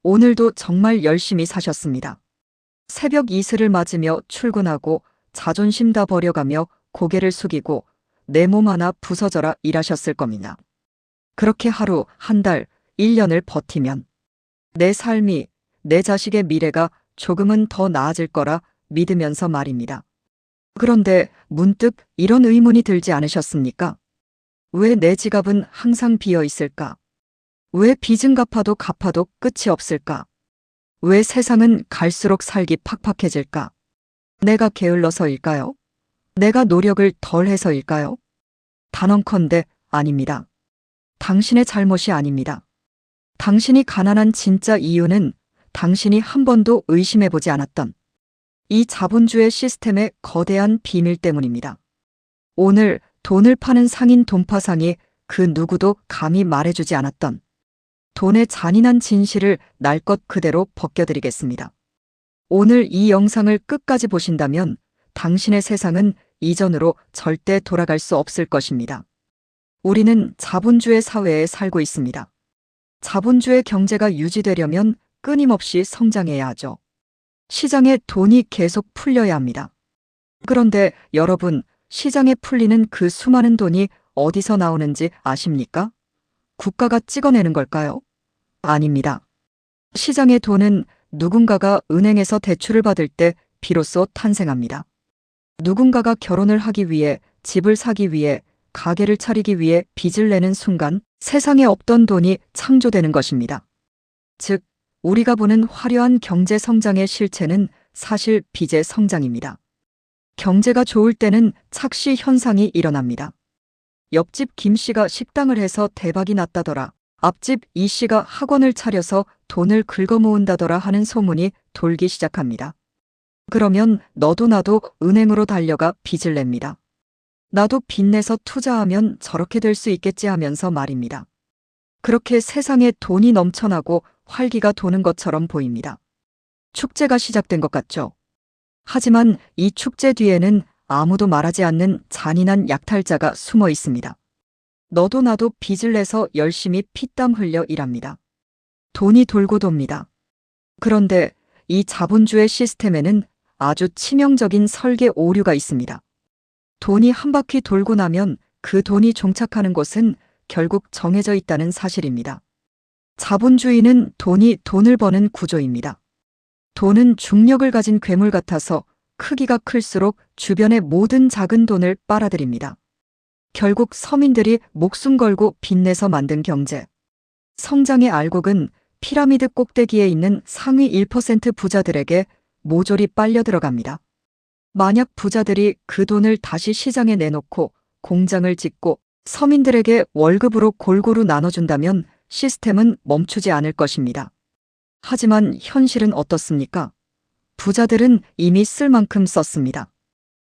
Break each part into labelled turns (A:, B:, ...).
A: 오늘도 정말 열심히 사셨습니다. 새벽 이슬을 맞으며 출근하고 자존심 다 버려가며 고개를 숙이고 내 몸 하나 부서져라 일하셨을 겁니다. 그렇게 하루, 한 달, 1년을 버티면 내 삶이, 내 자식의 미래가 조금은 더 나아질 거라 믿으면서 말입니다. 그런데 문득 이런 의문이 들지 않으셨습니까? 왜 내 지갑은 항상 비어 있을까? 왜 빚은 갚아도 끝이 없을까? 왜 세상은 갈수록 살기 팍팍해질까? 내가 게을러서일까요? 내가 노력을 덜 해서일까요? 단언컨대 아닙니다. 당신의 잘못이 아닙니다. 당신이 가난한 진짜 이유는 당신이 한 번도 의심해보지 않았던 이 자본주의 시스템의 거대한 비밀 때문입니다. 오늘 돈을 파는 상인 돈파상이 그 누구도 감히 말해주지 않았던 돈의 잔인한 진실을 날 것 그대로 벗겨드리겠습니다. 오늘 이 영상을 끝까지 보신다면 당신의 세상은 이전으로 절대 돌아갈 수 없을 것입니다. 우리는 자본주의 사회에 살고 있습니다. 자본주의 경제가 유지되려면 끊임없이 성장해야 하죠. 시장에 돈이 계속 풀려야 합니다. 그런데 여러분, 시장에 풀리는 그 수많은 돈이 어디서 나오는지 아십니까? 국가가 찍어내는 걸까요? 아닙니다. 시장의 돈은 누군가가 은행에서 대출을 받을 때 비로소 탄생합니다. 누군가가 결혼을 하기 위해, 집을 사기 위해, 가게를 차리기 위해 빚을 내는 순간 세상에 없던 돈이 창조되는 것입니다. 즉, 우리가 보는 화려한 경제 성장의 실체는 사실 빚의 성장입니다. 경제가 좋을 때는 착시 현상이 일어납니다. 옆집 김 씨가 식당을 해서 대박이 났다더라. 앞집 이 씨가 학원을 차려서 돈을 긁어 모은다더라 하는 소문이 돌기 시작합니다. 그러면 너도 나도 은행으로 달려가 빚을 냅니다. 나도 빚내서 투자하면 저렇게 될 수 있겠지 하면서 말입니다. 그렇게 세상에 돈이 넘쳐나고 활기가 도는 것처럼 보입니다. 축제가 시작된 것 같죠? 하지만 이 축제 뒤에는 아무도 말하지 않는 잔인한 약탈자가 숨어 있습니다. 너도 나도 빚을 내서 열심히 피땀 흘려 일합니다. 돈이 돌고 돕니다. 그런데 이 자본주의 시스템에는 아주 치명적인 설계 오류가 있습니다. 돈이 한 바퀴 돌고 나면 그 돈이 종착하는 곳은 결국 정해져 있다는 사실입니다. 자본주의는 돈이 돈을 버는 구조입니다. 돈은 중력을 가진 괴물 같아서 크기가 클수록 주변의 모든 작은 돈을 빨아들입니다. 결국 서민들이 목숨 걸고 빚내서 만든 경제. 성장의 알곡은 피라미드 꼭대기에 있는 상위 1% 부자들에게 모조리 빨려 들어갑니다. 만약 부자들이 그 돈을 다시 시장에 내놓고 공장을 짓고 서민들에게 월급으로 골고루 나눠준다면 시스템은 멈추지 않을 것입니다. 하지만 현실은 어떻습니까? 부자들은 이미 쓸 만큼 썼습니다.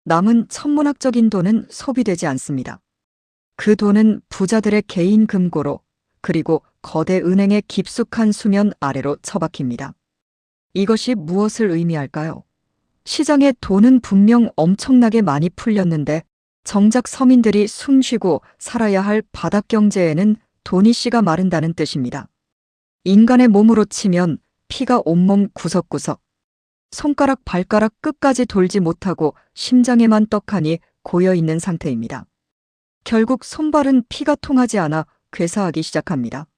A: 남은 천문학적인 돈은 소비되지 않습니다. 그 돈은 부자들의 개인 금고로 그리고 거대 은행의 깊숙한 수면 아래로 처박힙니다. 이것이 무엇을 의미할까요? 시장에 돈은 분명 엄청나게 많이 풀렸는데 정작 서민들이 숨쉬고 살아야 할 바닥 경제에는 돈이 씨가 마른다는 뜻입니다. 인간의 몸으로 치면 피가 온몸 구석구석, 손가락 발가락 끝까지 돌지 못하고 심장에만 떡하니 고여있는 상태입니다. 결국 손발은 피가 통하지 않아 괴사하기 시작합니다.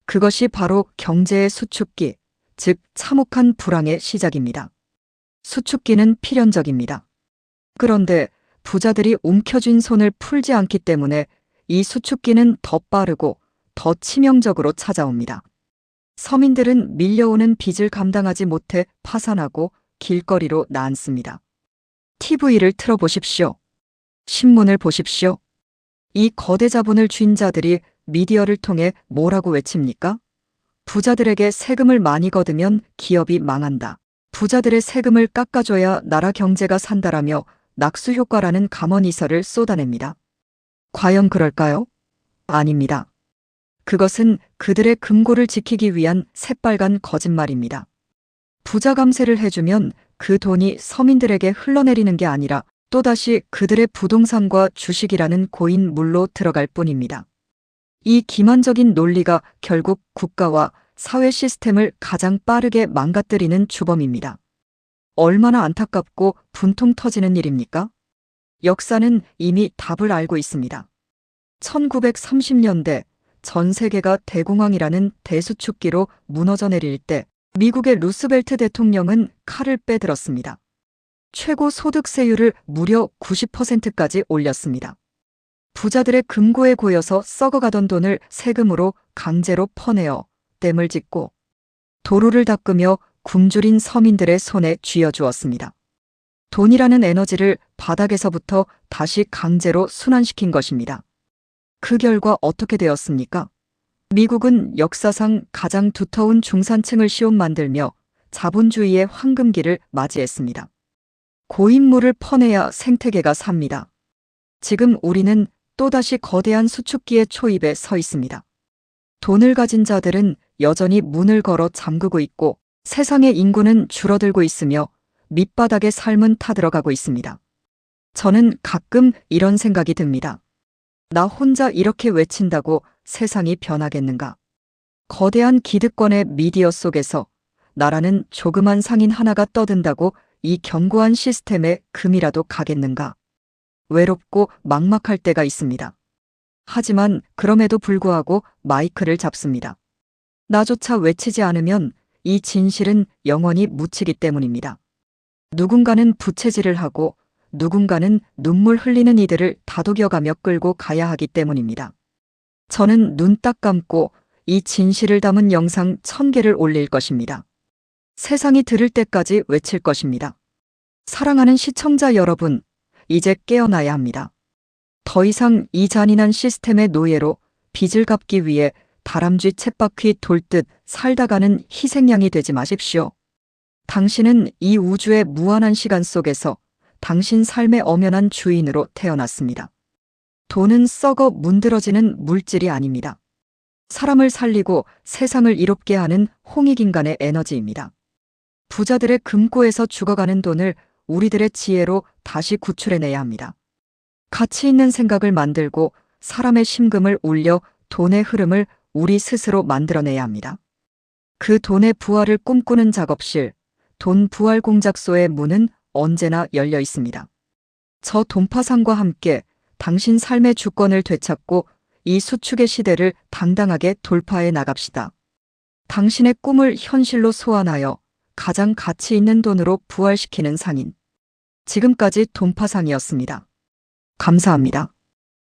A: 그것이 바로 경제의 수축기, 즉 참혹한 불황의 시작입니다. 수축기는 필연적입니다. 그런데 부자들이 움켜쥔 손을 풀지 않기 때문에 이 수축기는 더 빠르고 더 치명적으로 찾아옵니다. 서민들은 밀려오는 빚을 감당하지 못해 파산하고 길거리로 나앉습니다. TV를 틀어보십시오. 신문을 보십시오. 이 거대 자본을 쥔 자들이 미디어를 통해 뭐라고 외칩니까? 부자들에게 세금을 많이 걷으면 기업이 망한다. 부자들의 세금을 깎아줘야 나라 경제가 산다라며 낙수 효과라는 감언이설을 쏟아냅니다. 과연 그럴까요? 아닙니다. 그것은 그들의 금고를 지키기 위한 새빨간 거짓말입니다. 부자 감세를 해주면 그 돈이 서민들에게 흘러내리는 게 아니라 또다시 그들의 부동산과 주식이라는 고인 물로 들어갈 뿐입니다. 이 기만적인 논리가 결국 국가와 사회 시스템을 가장 빠르게 망가뜨리는 주범입니다. 얼마나 안타깝고 분통 터지는 일입니까? 역사는 이미 답을 알고 있습니다. 1930년대 전 세계가 대공황이라는 대수축기로 무너져 내릴 때 미국의 루스벨트 대통령은 칼을 빼들었습니다. 최고 소득세율을 무려 90%까지 올렸습니다. 부자들의 금고에 고여서 썩어가던 돈을 세금으로 강제로 퍼내어 댐을 짓고 도로를 닦으며 굶주린 서민들의 손에 쥐어주었습니다. 돈이라는 에너지를 바닥에서부터 다시 강제로 순환시킨 것입니다. 그 결과 어떻게 되었습니까? 미국은 역사상 가장 두터운 중산층을 시험 만들며 자본주의의 황금기를 맞이했습니다. 고인물을 퍼내야 생태계가 삽니다. 지금 우리는 또다시 거대한 수축기의 초입에 서 있습니다. 돈을 가진 자들은 여전히 문을 걸어 잠그고 있고 세상의 인구는 줄어들고 있으며 밑바닥의 삶은 타들어가고 있습니다. 저는 가끔 이런 생각이 듭니다. 나 혼자 이렇게 외친다고 세상이 변하겠는가? 거대한 기득권의 미디어 속에서 나라는 조그만 상인 하나가 떠든다고 이 견고한 시스템에 금이라도 가겠는가? 외롭고 막막할 때가 있습니다. 하지만 그럼에도 불구하고 마이크를 잡습니다. 나조차 외치지 않으면 이 진실은 영원히 묻히기 때문입니다. 누군가는 부채질을 하고 누군가는 눈물 흘리는 이들을 다독여가며 끌고 가야 하기 때문입니다. 저는 눈 딱 감고 이 진실을 담은 영상 1000개를 올릴 것입니다. 세상이 들을 때까지 외칠 것입니다. 사랑하는 시청자 여러분, 이제 깨어나야 합니다. 더 이상 이 잔인한 시스템의 노예로 빚을 갚기 위해 다람쥐 쳇바퀴 돌듯 살다가는 희생양이 되지 마십시오. 당신은 이 우주의 무한한 시간 속에서 당신 삶의 엄연한 주인으로 태어났습니다. 돈은 썩어 문드러지는 물질이 아닙니다. 사람을 살리고 세상을 이롭게 하는 홍익인간의 에너지입니다. 부자들의 금고에서 죽어가는 돈을 우리들의 지혜로 다시 구출해내야 합니다. 가치 있는 생각을 만들고 사람의 심금을 울려 돈의 흐름을 우리 스스로 만들어내야 합니다. 그 돈의 부활을 꿈꾸는 작업실, 돈 부활 공작소의 문은 언제나 열려 있습니다. 저 돈파상과 함께 당신 삶의 주권을 되찾고 이 수축의 시대를 당당하게 돌파해 나갑시다. 당신의 꿈을 현실로 소환하여 가장 가치 있는 돈으로 부활시키는 상인. 지금까지 돈파상이었습니다. 감사합니다.